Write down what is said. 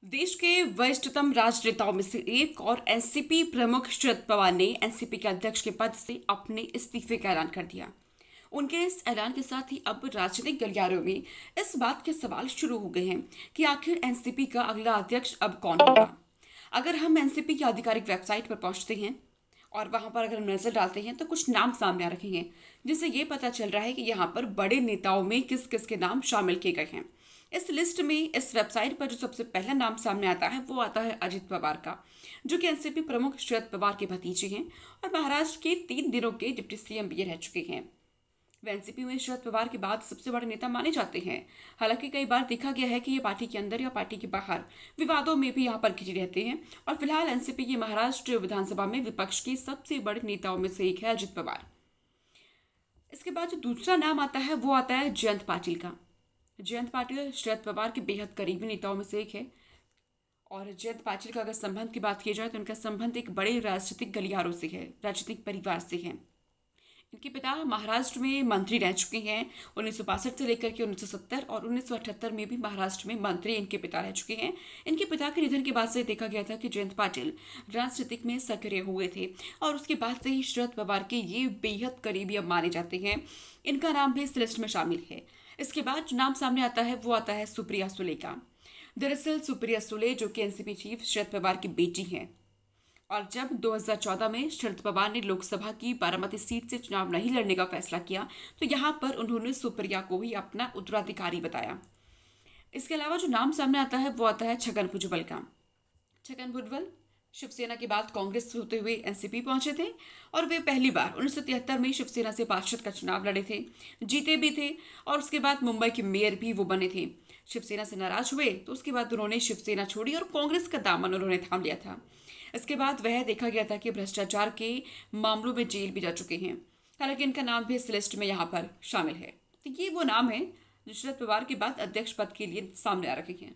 देश के वरिष्ठतम राजनेताओं में से एक और एनसीपी प्रमुख शरद पवार ने एनसीपी के अध्यक्ष के पद से अपने इस्तीफे का ऐलान कर दिया। उनके इस ऐलान के साथ ही अब राजनीतिक गलियारों में इस बात के सवाल शुरू हो गए हैं कि आखिर एनसीपी का अगला अध्यक्ष अब कौन होगा। अगर हम एनसीपी की आधिकारिक वेबसाइट पर पहुंचते हैं और वहां पर अगर हम नजर डालते हैं तो कुछ नाम सामने आ रखे हैं, जिससे ये पता चल रहा है कि यहाँ पर बड़े नेताओं में किस किस के नाम शामिल किए गए हैं। इस लिस्ट में इस वेबसाइट पर जो सबसे पहला नाम सामने आता है वो आता है अजित पवार का, जो कि एनसीपी प्रमुख शरद पवार के भतीजे हैं और महाराष्ट्र के 3 दिनों के डिप्टी सीएम भी रह चुके हैं। वे एनसीपी में शरद पवार के बाद सबसे बड़े नेता माने जाते हैं। हालांकि कई बार देखा गया है कि ये पार्टी के अंदर या पार्टी के बाहर विवादों में भी यहाँ पर घिरे रहते हैं और फिलहाल एनसीपी की महाराष्ट्र विधानसभा में विपक्ष के सबसे बड़े नेताओं में से एक है अजित पवार। इसके बाद जो दूसरा नाम आता है वो आता है जयंत पाटिल का। जयंत पाटिल शरद पवार के बेहद करीबी नेताओं में से एक है और जयंत पाटिल का अगर संबंध की बात की जाए तो उनका संबंध एक बड़े राजनीतिक गलियारों से है, राजनीतिक परिवार से है। इनके पिता महाराष्ट्र में मंत्री रह चुके हैं। 1962 से लेकर के 1970 और 1978 में भी महाराष्ट्र में मंत्री इनके पिता रह चुके हैं। इनके पिता के निधन के बाद से देखा गया था कि जयंत पाटिल राजनीतिक में सक्रिय हुए थे और उसके बाद से ही शरद पवार के ये बेहद करीबी अब माने जाते हैं। इनका नाम भी इस लिस्ट में शामिल है। इसके बाद जो नाम सामने आता है वो आता है सुप्रिया सुले का। दरअसल सुप्रिया सुले जो कि एनसीपी चीफ शरद पवार की बेटी हैं और जब 2014 में शरद पवार ने लोकसभा की बारामती सीट से चुनाव नहीं लड़ने का फैसला किया तो यहां पर उन्होंने सुप्रिया को ही अपना उत्तराधिकारी बताया। इसके अलावा जो नाम सामने आता है वो आता है छगन भुजबल का। छगन भुजबल शिवसेना के बाद कांग्रेस होते हुए एनसीपी पहुंचे थे और वे पहली बार 1973 में शिवसेना से पार्षद का चुनाव लड़े थे, जीते भी थे और उसके बाद मुंबई के मेयर भी वो बने थे। शिवसेना से नाराज हुए तो उसके बाद उन्होंने शिवसेना छोड़ी और कांग्रेस का दामन उन्होंने थाम लिया था। इसके बाद वह देखा गया था कि भ्रष्टाचार के मामलों में जेल भी जा चुके हैं। हालांकि इनका नाम भी इस लिस्ट में यहाँ पर शामिल है। तो ये वो नाम है जो शरद पवार के बाद अध्यक्ष पद के लिए सामने आ रखे हैं।